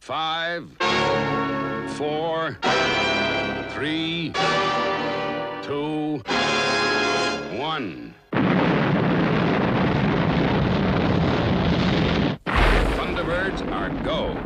5, 4, 3, 2, 1. Thunderbirds are go.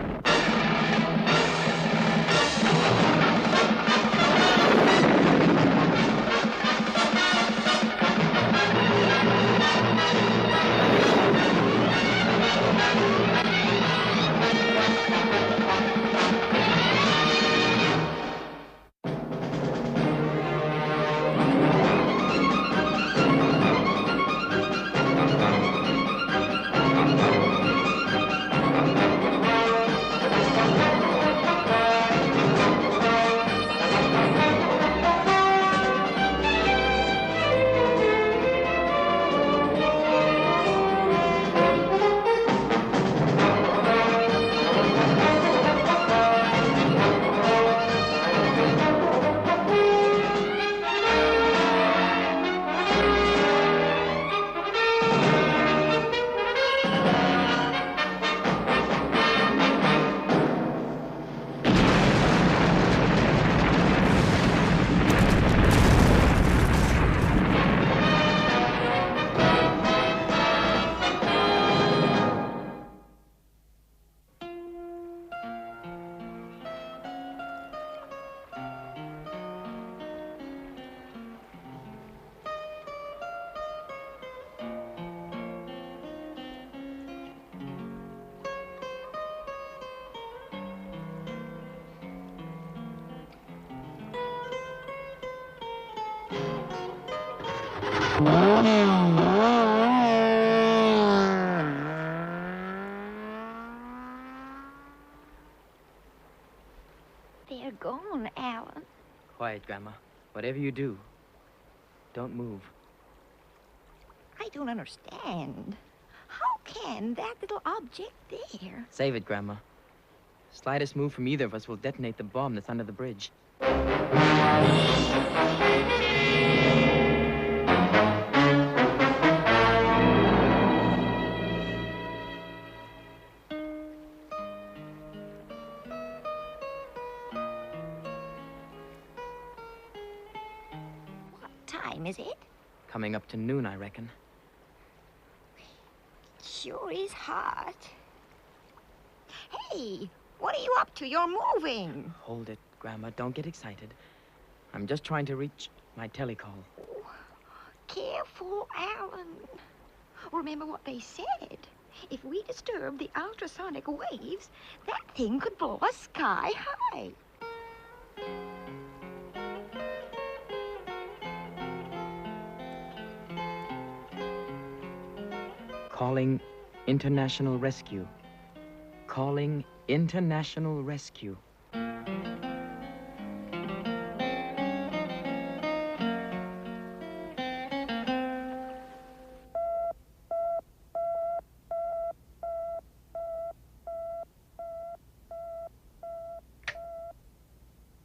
They're gone, Alan. Quiet, Grandma. Whatever you do, don't move. I don't understand. How can that little object there? Save it, Grandma. Slightest move from either of us will detonate the bomb that's under the bridge. What time is it? Coming up to noon, I reckon. It sure is hot. Hey, what are you up to? You're moving. Hold it, Grandma. Don't get excited. I'm just trying to reach my telecall. Oh, careful, Alan. Remember what they said. If we disturb the ultrasonic waves, that thing could blow us sky high. Calling international rescue. Calling international rescue.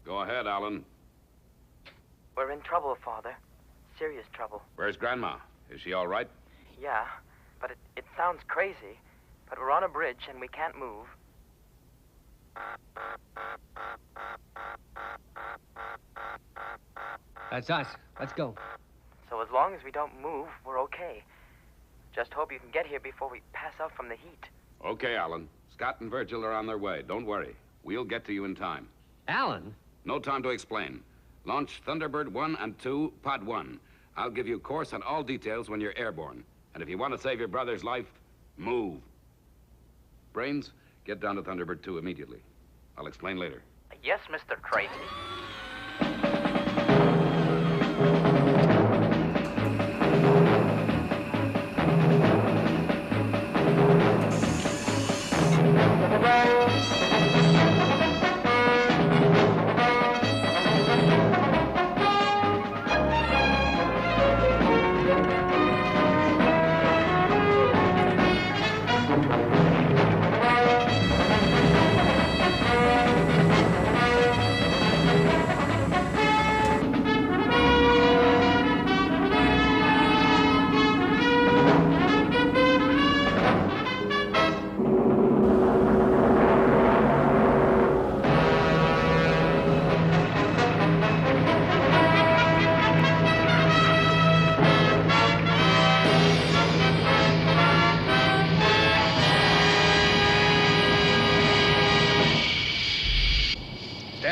Go ahead, Alan. We're in trouble, Father. Serious trouble. Where's Grandma? Is she all right? Yeah, but it sounds crazy. But we're on a bridge and we can't move. That's us. Let's go. So as long as we don't move, we're okay. Just hope you can get here before we pass out from the heat. Okay, Alan. Scott and Virgil are on their way. Don't worry. We'll get to you in time. Alan? No time to explain. Launch Thunderbird 1 and 2, Pod 1. I'll give you course and all details when you're airborne. And if you want to save your brother's life, move. Brains, get down to Thunderbird 2 immediately. I'll explain later. Yes, Mr. Tracy.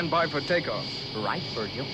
Stand by for takeoff. Right, Virgil.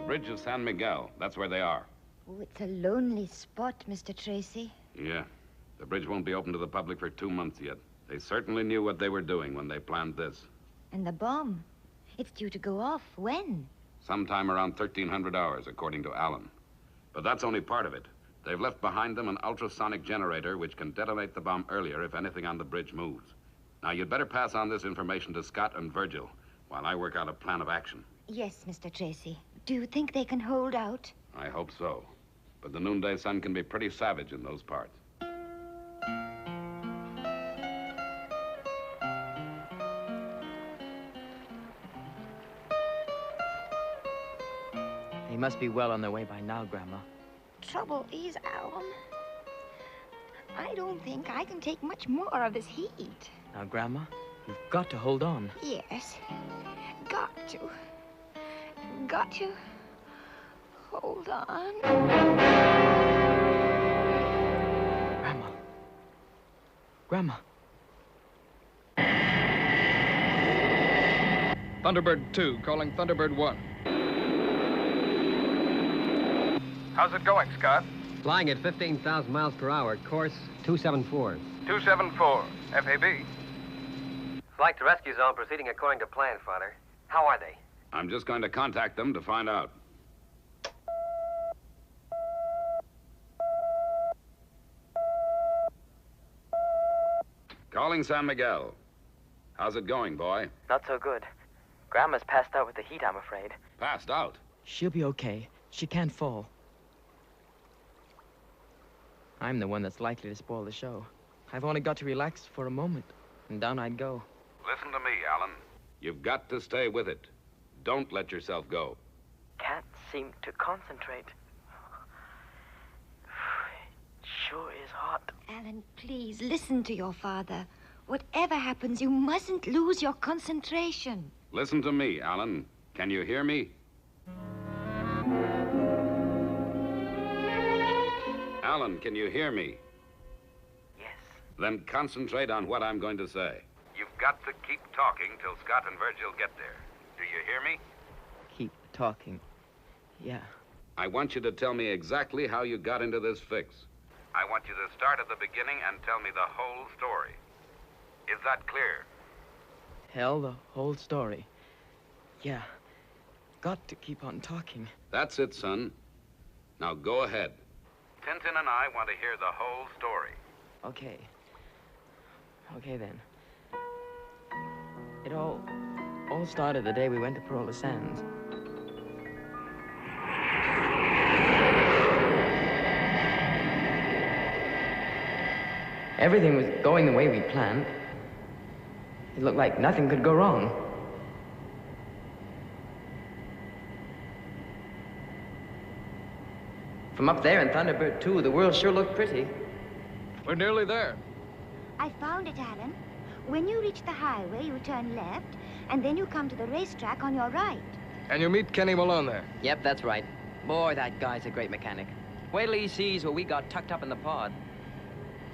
Bridge of San Miguel. That's where they are. Oh, it's a lonely spot, Mr. Tracy. Yeah. The bridge won't be open to the public for 2 months yet. They certainly knew what they were doing when they planned this. And the bomb? It's due to go off. When? Sometime around 1300 hours, according to Alan. But that's only part of it. They've left behind them an ultrasonic generator which can detonate the bomb earlier if anything on the bridge moves. Now, you'd better pass on this information to Scott and Virgil while I work out a plan of action. Yes, Mr. Tracy. Do you think they can hold out? I hope so. But the noonday sun can be pretty savage in those parts. They must be well on their way by now, Grandma. Trouble is, Alan, I don't think I can take much more of this heat. Now, Grandma, you've got to hold on. Yes. Got to. Got to. Hold on. Grandma. Grandma. Thunderbird 2, calling Thunderbird 1. How's it going, Scott? Flying at 15,000 miles per hour, course 274. 274, FAB. Flight to rescue zone proceeding according to plan, Father. How are they? I'm just going to contact them to find out. Calling San Miguel. How's it going, boy? Not so good. Grandma's passed out with the heat, I'm afraid. Passed out. She'll be okay. She can't fall. I'm the one that's likely to spoil the show. I've only got to relax for a moment, and down I'd go. Listen to me, Alan. You've got to stay with it. Don't let yourself go. Can't seem to concentrate. It sure is hot. Alan, please, listen to your father. Whatever happens, you mustn't lose your concentration. Listen to me, Alan. Can you hear me? Alan, can you hear me? Yes. Then concentrate on what I'm going to say. You've got to keep talking till Scott and Virgil get there. Do you hear me? Keep talking. Yeah. I want you to tell me exactly how you got into this fix. I want you to start at the beginning and tell me the whole story. Is that clear? Tell the whole story. Yeah. Got to keep on talking. That's it, son. Now go ahead. Tintin and I want to hear the whole story. Okay. Okay, then. It all started the day we went to Parola Sands. Everything was going the way we planned. It looked like nothing could go wrong. From up there in Thunderbird 2, the world sure looked pretty. We're nearly there. I found it, Alan. When you reach the highway, you turn left, and then you come to the racetrack on your right. And you meet Kenny Malone there. Yep, that's right. Boy, that guy's a great mechanic. Wait till he sees what we got tucked up in the pod.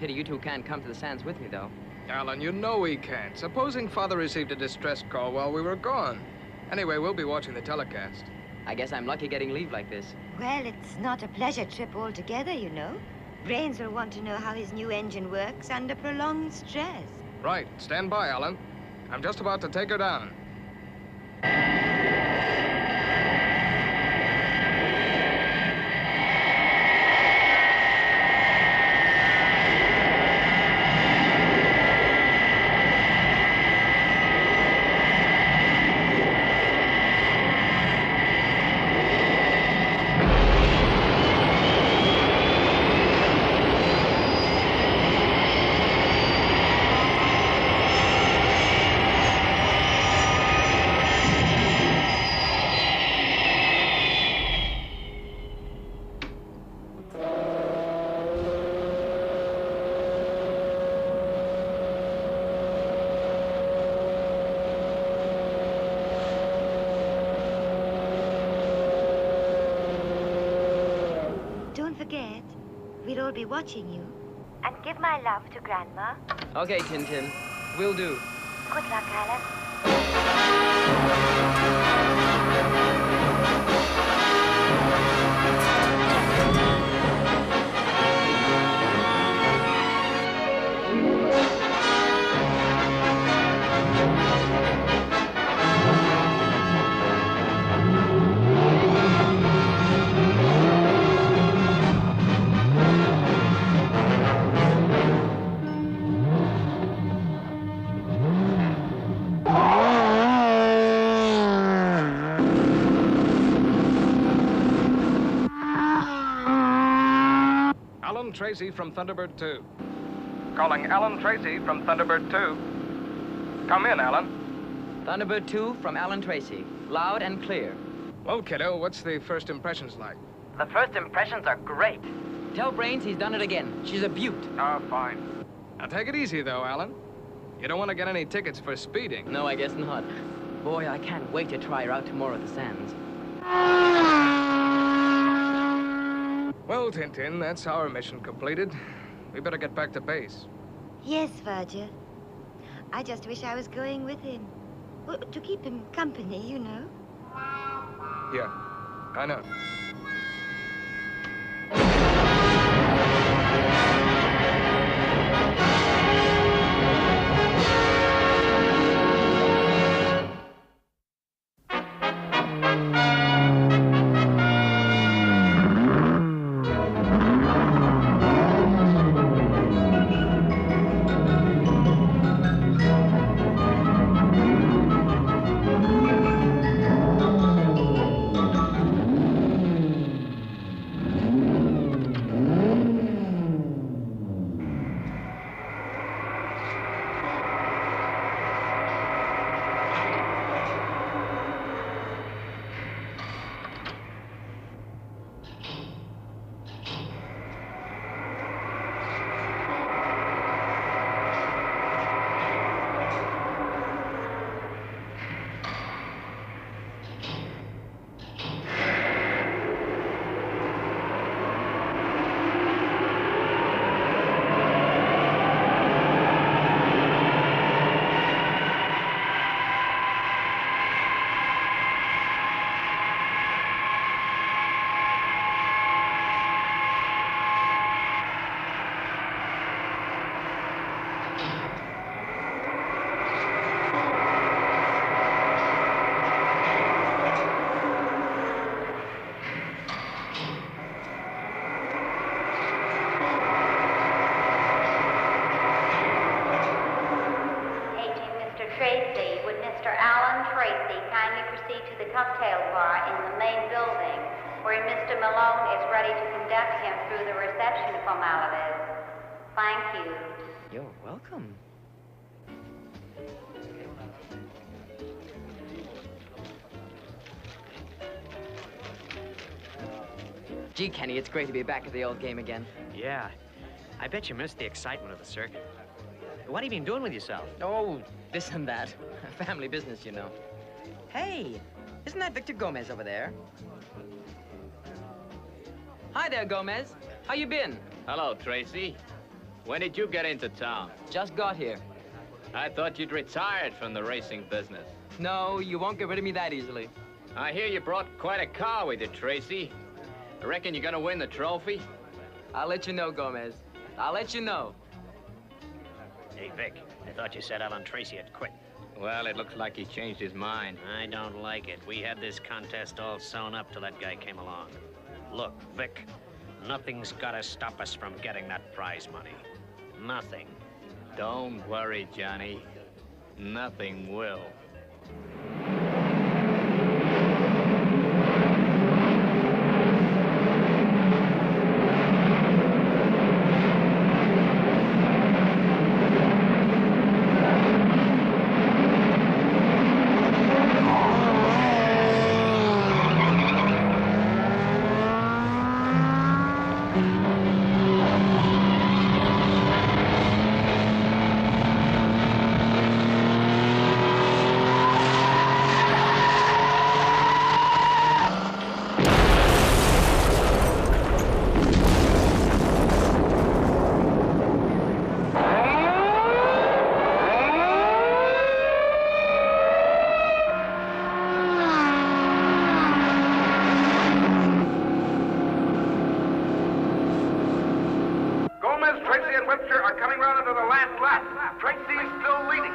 Pity you two can't come to the sands with me, though. Alan, you know we can't. Supposing Father received a distress call while we were gone. Anyway, we'll be watching the telecast. I guess I'm lucky getting leave like this. Well, it's not a pleasure trip altogether, you know. Brains will want to know how his new engine works under prolonged stress. Right. Stand by, Alan. I'm just about to take her down. Don't forget, we'll all be watching you. And give my love to Grandma. Okay, Tintin. Will do. Good luck, Alan. Alan Tracy from Thunderbird 2. Calling Alan Tracy from Thunderbird 2. Come in, Alan. Thunderbird 2 from Alan Tracy. Loud and clear. Well, kiddo, what's the first impressions like? The first impressions are great. Tell Brains he's done it again. She's a beaut. Oh, fine. Now, take it easy, though, Alan. You don't want to get any tickets for speeding. No, I guess not. Boy, I can't wait to try her out tomorrow at the sands. Well, Tintin, that's our mission completed. We better get back to base. Yes, Verger. I just wish I was going with him. Well, to keep him company, you know. Yeah, I know. Tracy, would Mr. Alan Tracy kindly proceed to the cocktail bar in the main building, where Mr. Malone is ready to conduct him through the reception formalities? Thank you. You're welcome. Gee, Kenny, it's great to be back at the old game again. Yeah. I bet you missed the excitement of the circuit. What have you been doing with yourself? Oh, this and that. Family business, you know. Hey, isn't that Victor Gomez over there? Hi there, Gomez. How you been? Hello, Tracy. When did you get into town? Just got here. I thought you'd retired from the racing business. No, you won't get rid of me that easily. I hear you brought quite a car with you, Tracy. I reckon you're gonna win the trophy? I'll let you know, Gomez. I'll let you know. Hey, Vic, I thought you said Alan Tracy had quit. Well, it looks like he changed his mind. I don't like it. We had this contest all sewn up till that guy came along. Look, Vic, nothing's gotta stop us from getting that prize money. Nothing. Don't worry, Johnny. Nothing will. Tracy and Webster are coming round into the last lap. Tracy is still leading.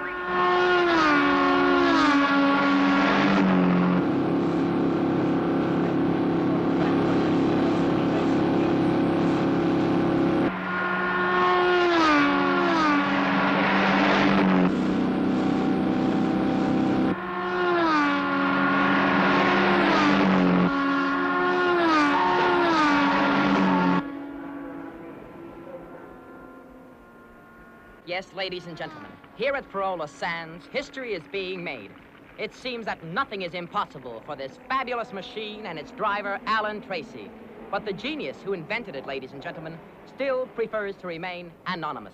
Yes, ladies and gentlemen, here at Parola Sands, history is being made. It seems that nothing is impossible for this fabulous machine and its driver, Alan Tracy. But the genius who invented it, ladies and gentlemen, still prefers to remain anonymous.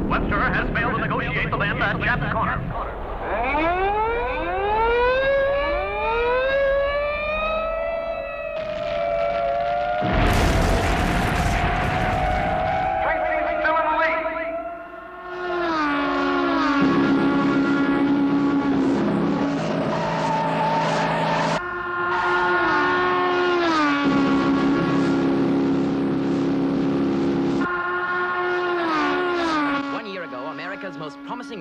Webster has failed to negotiate the bend at Chap's Corner.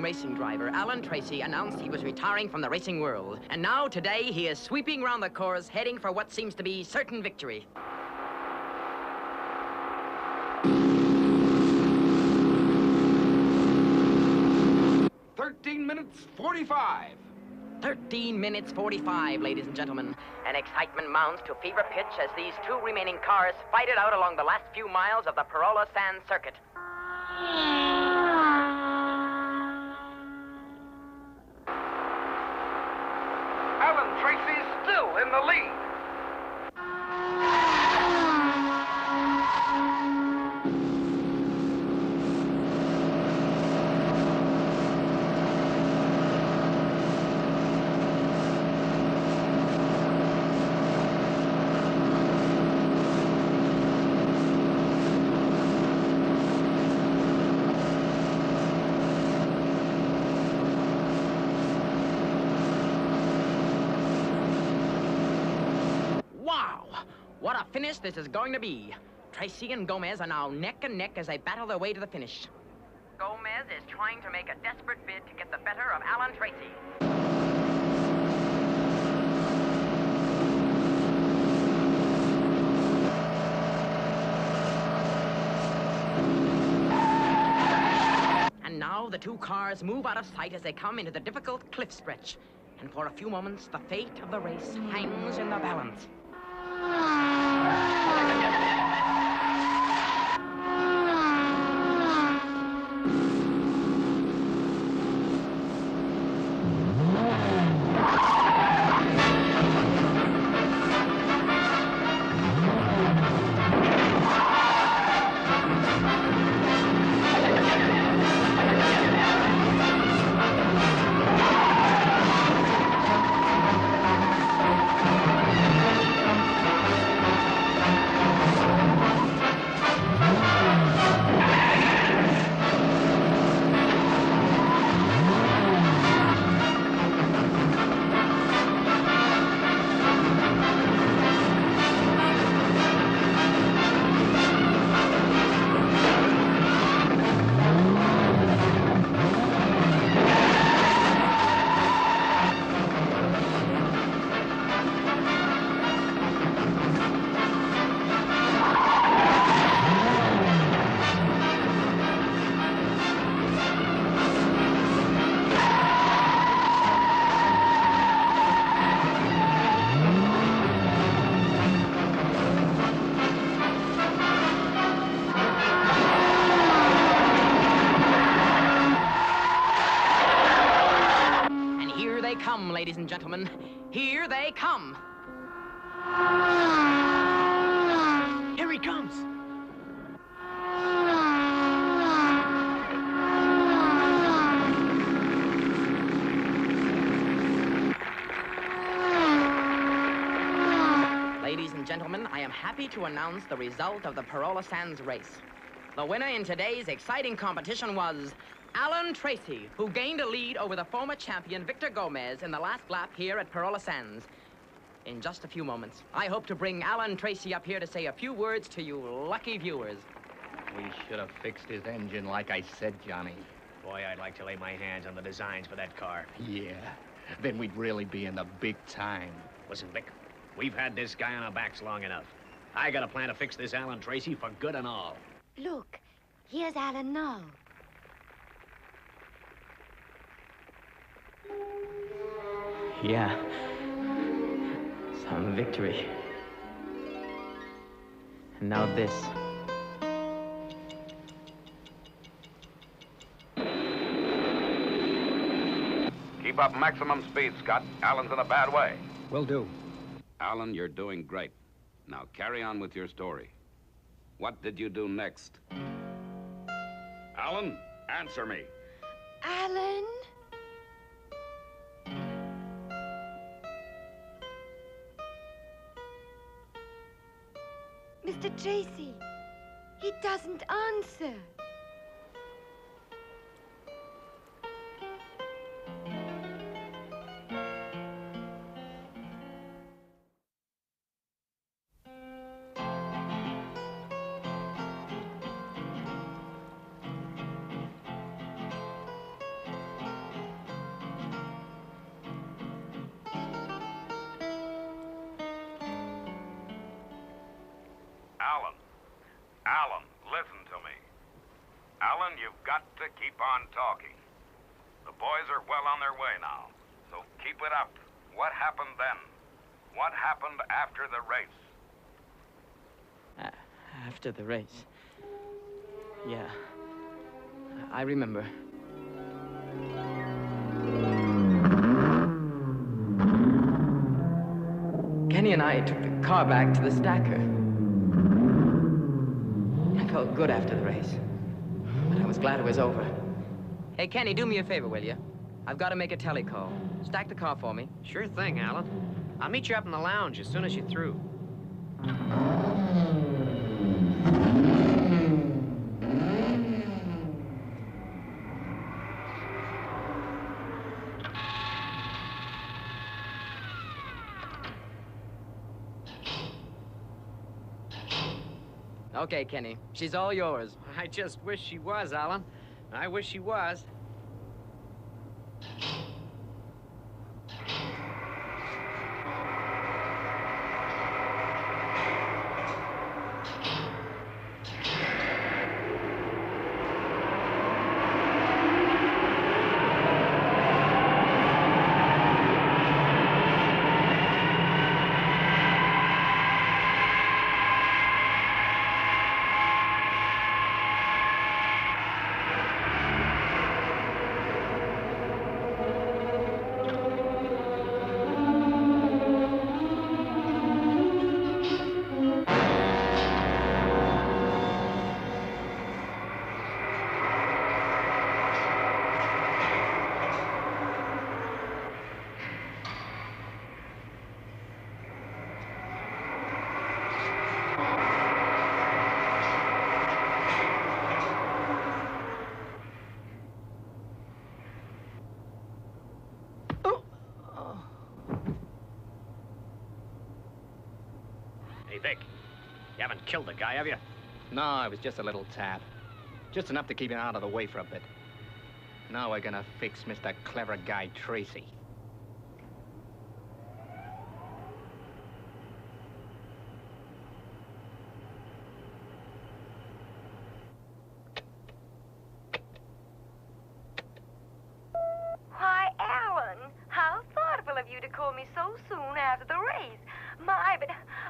Racing driver Alan Tracy announced he was retiring from the racing world. And now, today, he is sweeping round the course, heading for what seems to be certain victory. minutes 45. 13 minutes 45, ladies and gentlemen. And excitement mounts to fever pitch as these two remaining cars fight it out along the last few miles of the Parola Sands circuit. Alan Tracy still in the lead. What a finish this is going to be. Tracy and Gomez are now neck and neck as they battle their way to the finish. Gomez is trying to make a desperate bid to get the better of Alan Tracy. And now the two cars move out of sight as they come into the difficult cliff stretch. And for a few moments, the fate of the race hangs in the balance. gentlemen, here they come. Here he comes. Ladies and gentlemen, I am happy to announce the result of the Parola Sands race. The winner in today's exciting competition was Alan Tracy, who gained a lead over the former champion Victor Gomez in the last lap here at Parola Sands. In just a few moments, I hope to bring Alan Tracy up here to say a few words to you lucky viewers. We should have fixed his engine like I said, Johnny. Boy, I'd like to lay my hands on the designs for that car. Yeah, then we'd really be in the big time. Listen, Vic, we've had this guy on our backs long enough. I got a plan to fix this Alan Tracy for good and all. Look, here's Alan now. Yeah. Some victory. And now this. Keep up maximum speed, Scott. Alan's in a bad way. Will do. Alan, you're doing great. Now carry on with your story. What did you do next? Alan, answer me. Alan? Mr. Tracy, he doesn't answer. Alan, listen to me. Alan, you've got to keep on talking. The boys are well on their way now, so keep it up. What happened then? What happened after the race? After the race? Yeah. I remember. Kenny and I took the car back to the stacker. I felt good after the race, but I was glad it was over. Hey, Kenny, do me a favor, will you? I've got to make a telecall. Stack the car for me. Sure thing, Alan. I'll meet you up in the lounge as soon as you're through. Okay, Kenny. She's all yours. I just wish she was, Alan. I wish she was. Hey, Vic, you haven't killed the guy, have you? No, it was just a little tap. Just enough to keep him out of the way for a bit. Now we're gonna fix Mr. Clever Guy Tracy. Why, Alan, how thoughtful of you to call me so soon after the race. My, but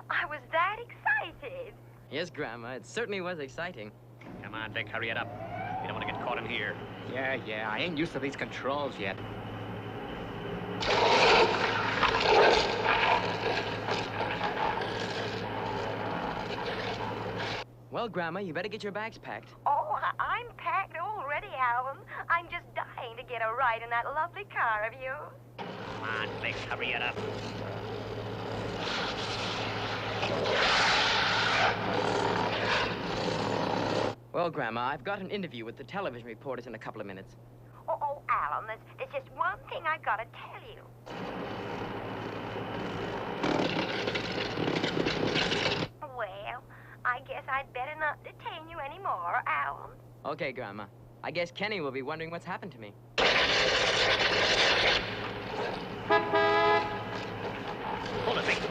I was that excited. Yes, Grandma, it certainly was exciting. Come on, Vic, hurry it up. You don't want to get caught in here. Yeah, I ain't used to these controls yet. Well, Grandma, you better get your bags packed. Oh, I'm packed already, Alan. I'm just dying to get a ride in that lovely car of yours. Come on, Vic, hurry it up. Well, Grandma, I've got an interview with the television reporters in a couple of minutes. Oh, Alan, there's just one thing I've got to tell you. Well, I guess I'd better not detain you anymore, Alan. Okay, Grandma. I guess Kenny will be wondering what's happened to me. Hold it, Vic.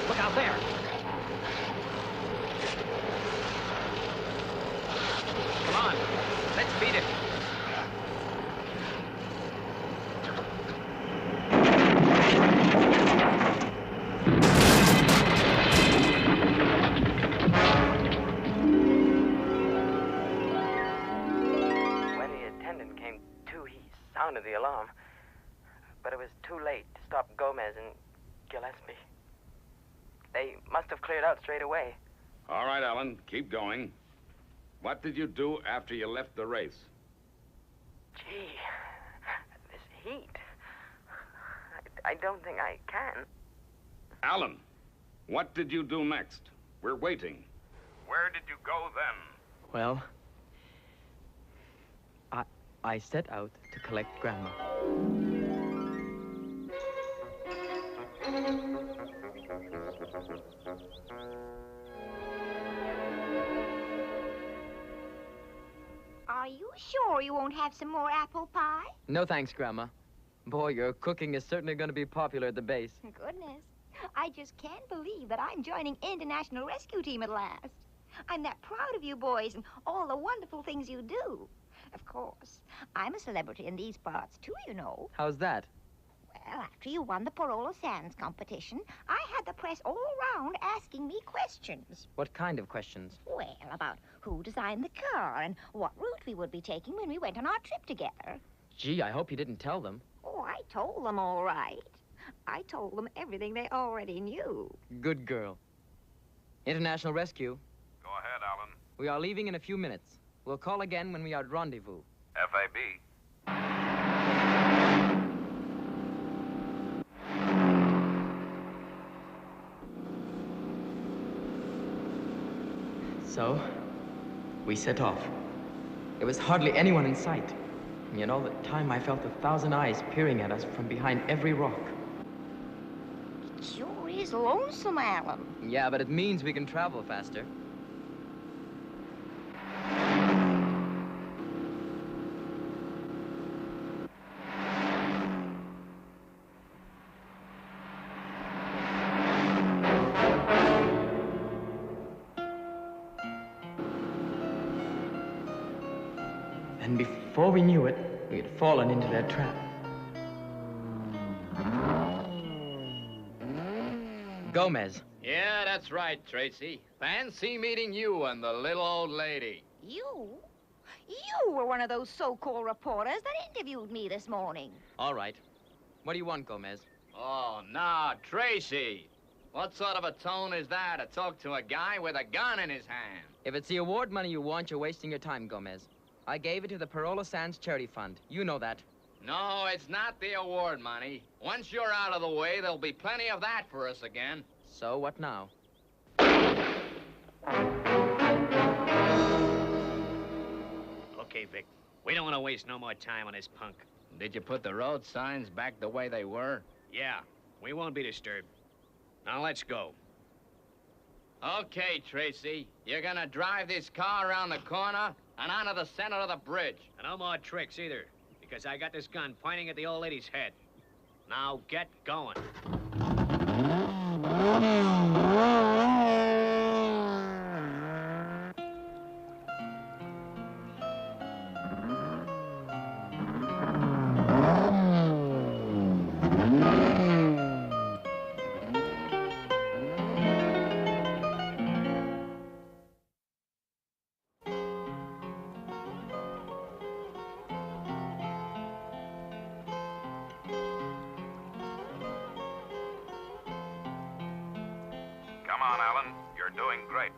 Look out there. Come on, let's beat it. When the attendant came to, he sounded the alarm. But it was too late to stop Gomez and Gillespie. They must have cleared out straight away. All right, Alan, keep going. What did you do after you left the race? Gee, this heat. I don't think I can. Alan, what did you do next? We're waiting. Where did you go then? Well, I set out to collect Grandma. Are you sure you won't have some more apple pie? No thanks, Grandma. Boy, your cooking is certainly going to be popular at the base. Goodness, I just can't believe that I'm joining International Rescue Team at last. I'm that proud of you boys and all the wonderful things you do. Of course, I'm a celebrity in these parts, too, you know. How's that? Well, after you won the Parola Sands competition, I had the press all around asking me questions. What kind of questions? Well, about who designed the car and what route we would be taking when we went on our trip together. Gee, I hope you didn't tell them. Oh, I told them all right. I told them everything they already knew. Good girl. International Rescue. Go ahead, Alan. We are leaving in a few minutes. We'll call again when we are at rendezvous. FAB. So, we set off. There was hardly anyone in sight. And yet all the time I felt 1,000 eyes peering at us from behind every rock. It sure is lonesome, Alan. Yeah, but it means we can travel faster. And before we knew it, we had fallen into their trap. Gomez. Yeah, that's right, Tracy. Fancy meeting you and the little old lady. You? You were one of those so-called reporters that interviewed me this morning. All right. What do you want, Gomez? Oh, nah, Tracy. What sort of a tone is that to talk to a guy with a gun in his hand? If it's the award money you want, you're wasting your time, Gomez. I gave it to the Parola Sands Charity Fund. You know that. No, it's not the award money. Once you're out of the way, there'll be plenty of that for us again. So what now? Okay, Vic. We don't want to waste no more time on this punk. Did you put the road signs back the way they were? Yeah, we won't be disturbed. Now let's go. Okay, Tracy. You're gonna drive this car around the corner and onto the center of the bridge. And no more tricks either, because I got this gun pointing at the old lady's head. Now get going. Come on, Alan. You're doing great.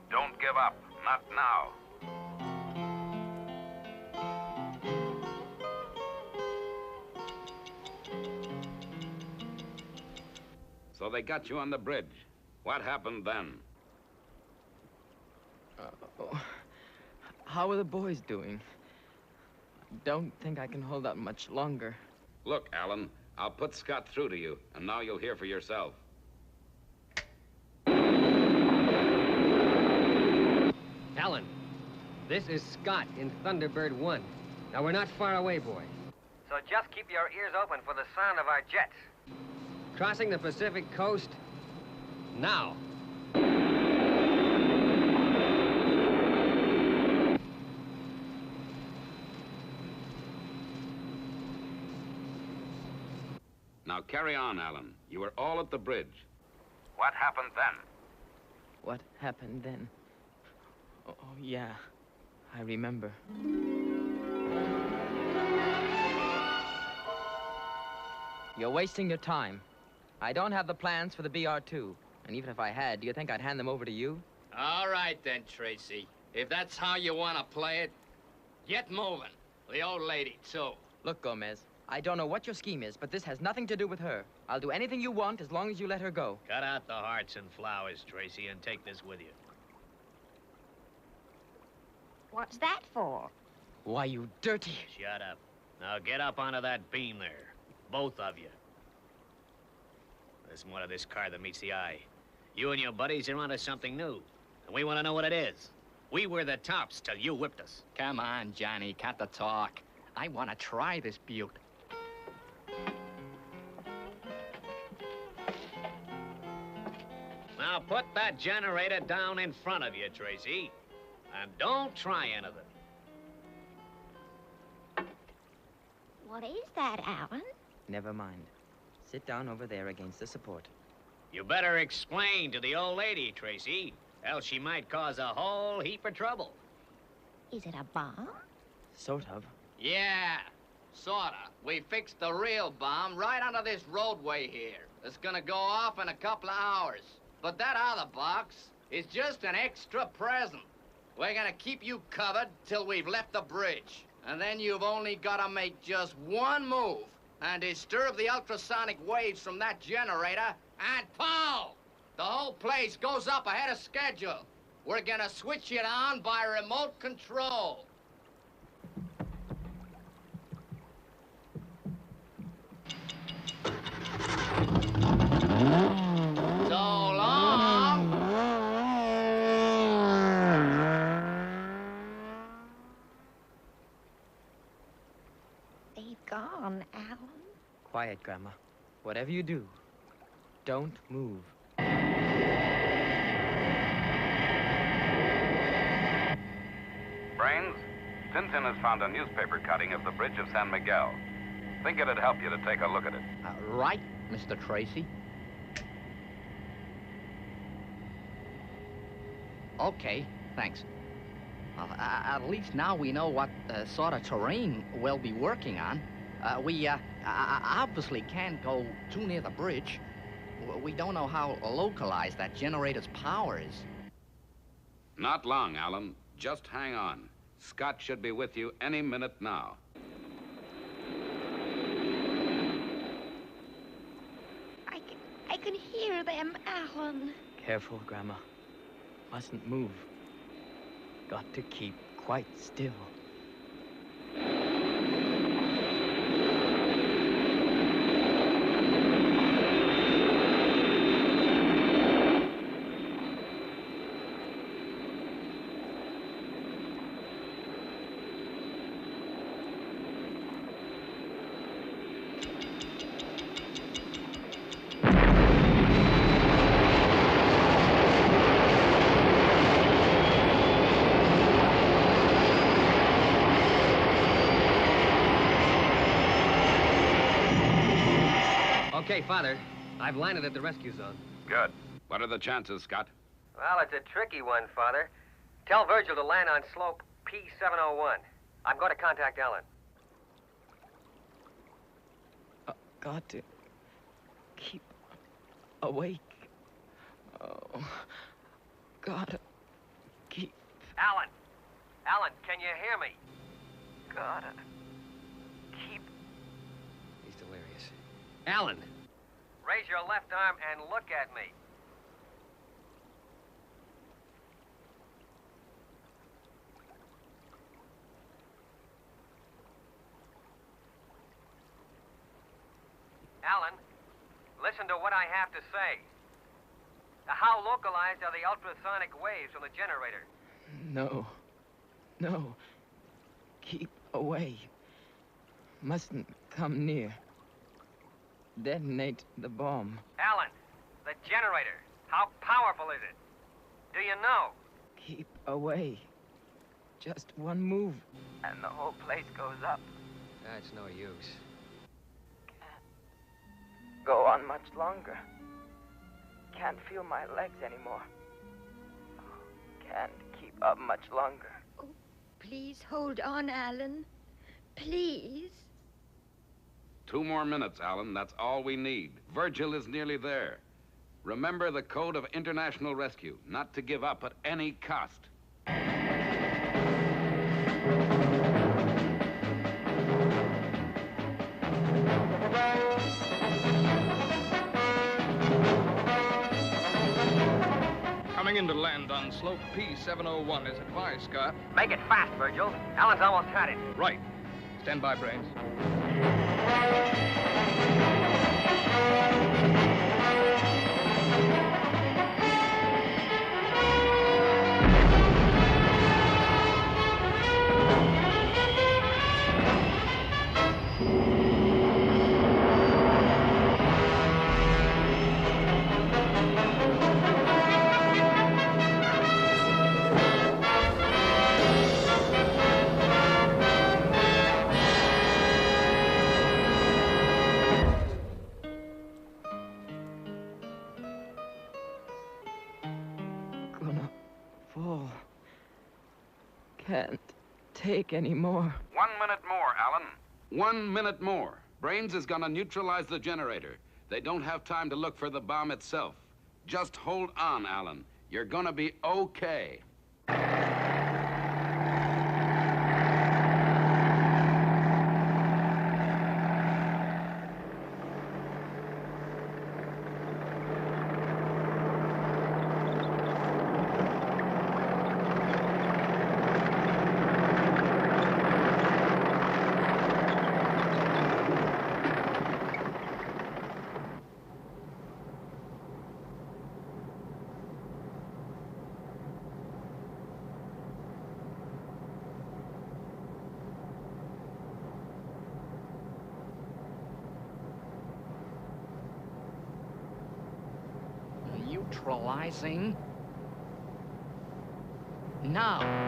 Don't give up. Not now. So they got you on the bridge. What happened then? How are the boys doing? I don't think I can hold out much longer. Look, Alan, I'll put Scott through to you, and now you'll hear for yourself. Alan, this is Scott in Thunderbird 1. Now, we're not far away, boys. So just keep your ears open for the sound of our jets. Crossing the Pacific coast now. Now carry on, Alan. You were all at the bridge. What happened then? What happened then? Oh, yeah. I remember. You're wasting your time. I don't have the plans for the BR-2. And even if I had, do you think I'd hand them over to you? All right, then, Tracy. If that's how you want to play it, get moving. The old lady, too. Look, Gomez, I don't know what your scheme is, but this has nothing to do with her. I'll do anything you want as long as you let her go. Cut out the hearts and flowers, Tracy, and take this with you. What's that for? Why, you dirty... Shut up. Now get up onto that beam there. Both of you. There's more to this car than meets the eye. You and your buddies are onto something new, and we want to know what it is. We were the tops till you whipped us. Come on, Johnny, cut the talk. I want to try this beaut. Now put that generator down in front of you, Tracy. And don't try anything. What is that, Alan? Never mind. Sit down over there against the support. You better explain to the old lady, Tracy, else she might cause a whole heap of trouble. Is it a bomb? Sort of. Yeah, sorta. We fixed the real bomb right under this roadway here. It's gonna go off in a couple of hours. But that other box is just an extra present. We're gonna keep you covered till we've left the bridge. And then you've only gotta make just one move and disturb the ultrasonic waves from that generator, and pow! The whole place goes up ahead of schedule. We're gonna switch it on by remote control. So long! They've gone, Alan. Quiet, Grandma. Whatever you do, don't move. Brains, Tintin has found a newspaper cutting of the bridge of San Miguel. Think it'd help you to take a look at it. Right, Mr. Tracy. Okay, thanks. Well, at least now we know what sort of terrain we'll be working on. We obviously can't go too near the bridge. We don't know how localized that generator's power is. Not long, Alan. Just hang on. Scott should be with you any minute now. I can hear them, Alan. Careful, Grandma. Mustn't move. Got to keep quite still. Okay, Father. I've landed at the rescue zone. Good. What are the chances, Scott? Well, it's a tricky one, Father. Tell Virgil to land on slope P701. I'm going to contact Ellen. Got to keep awake. Oh, gotta keep Alan! Alan, can you hear me? Gotta keep... He's delirious. Alan! Raise your left arm and look at me. Alan, listen to what I have to say. How localized are the ultrasonic waves from the generator? No. No. Keep away. Mustn't come near. Detonate the bomb. Alan, the generator. How powerful is it? Do you know? Keep away. Just one move. And the whole place goes up. That's no use. Go on much longer. Can't feel my legs anymore. Can't keep up much longer. Oh, please hold on, Alan. Please. 2 more minutes, Alan. That's all we need. Virgil is nearly there. Remember the code of international rescue, not to give up at any cost. Coming into land on slope P701 is advised, Scott. Make it fast, Virgil. Alan's almost had it. Right. Stand by, Brains. Gonna fall. Can't take any more. 1 minute more, Alan. 1 minute more. Brains is gonna neutralize the generator. They don't have time to look for the bomb itself. Just hold on, Alan. You're gonna be okay. Neutralizing. Now.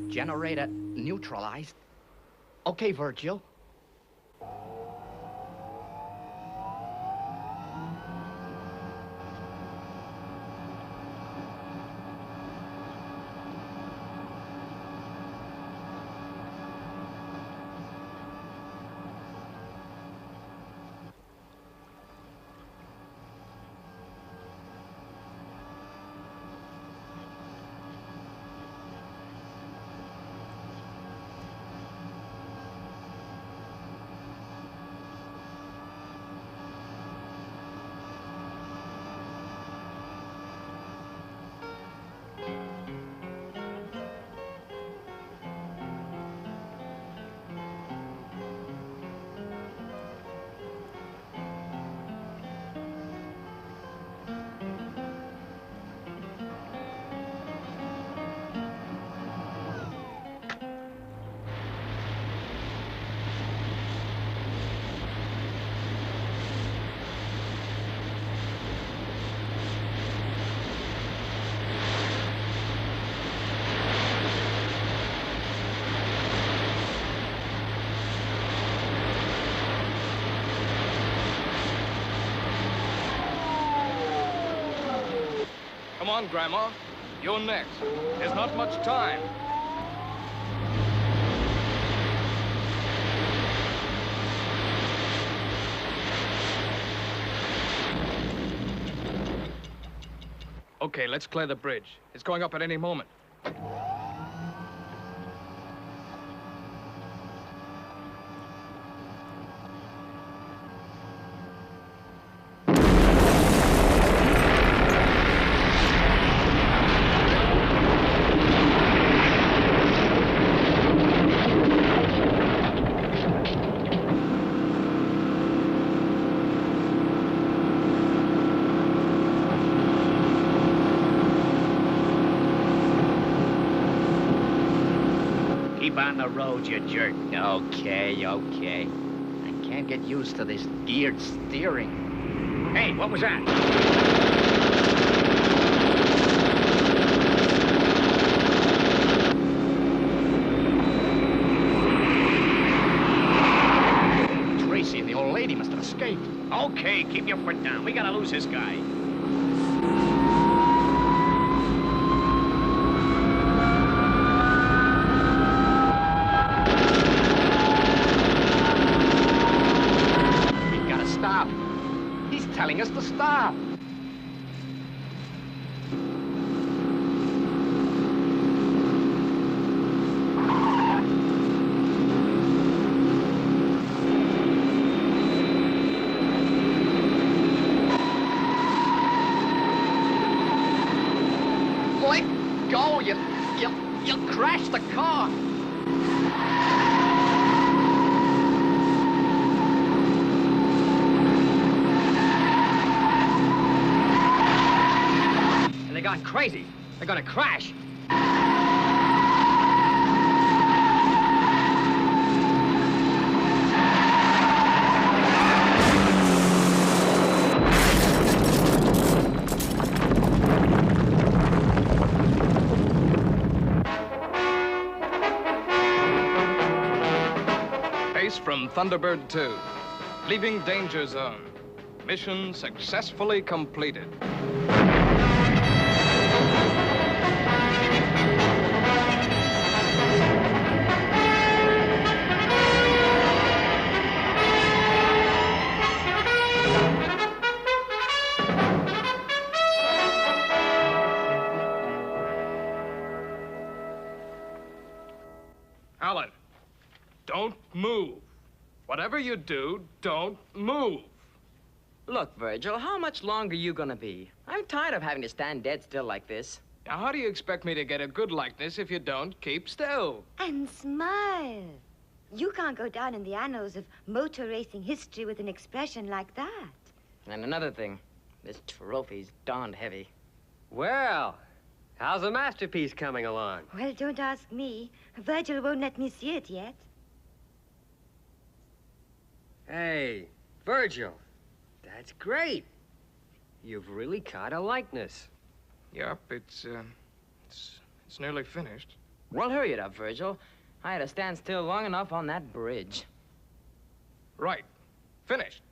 Generator neutralized. Okay, Virgil. Come on, Grandma. You're next. There's not much time. Okay, let's clear the bridge. It's going up at any moment. Keep on the road, you jerk. Okay. I can't get used to this geared steering. Hey, what was that? Tracy and the old lady must have escaped. Okay, keep your foot down. We gotta lose this guy. Stop. He's telling us to stop. Let go. You'll crash the car. They've gone crazy. They're gonna crash. Pace from Thunderbird 2. Leaving danger zone. Mission successfully completed. Alan, don't move. Whatever you do, don't move. Look, Virgil, how much longer are you gonna be? I'm tired of having to stand dead still like this. Now, how do you expect me to get a good likeness if you don't keep still? And smile. You can't go down in the annals of motor racing history with an expression like that. And another thing, this trophy's darned heavy. Well, how's the masterpiece coming along? Well, don't ask me. Virgil won't let me see it yet. Hey, Virgil, that's great. You've really caught a likeness. Yep, it's nearly finished. Well, hurry it up, Virgil. I had to stand still long enough on that bridge. Right. Finished.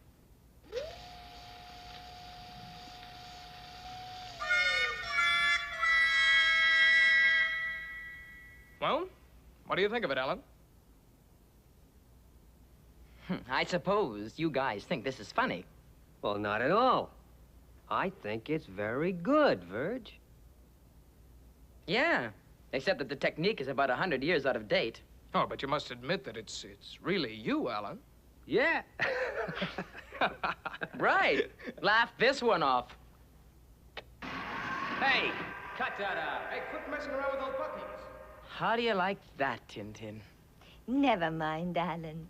Well, what do you think of it, Alan? I suppose you guys think this is funny. Well, not at all. I think it's very good, Virg. Yeah, except that the technique is about 100 years out of date. Oh, but you must admit that it's really you, Alan. Yeah. Right. Laugh this one off. Hey, cut that out. Hey, quit messing around with those buttons. How do you like that, Tintin? Never mind, Alan.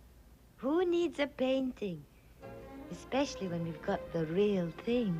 Who needs a painting? Especially when we've got the real thing.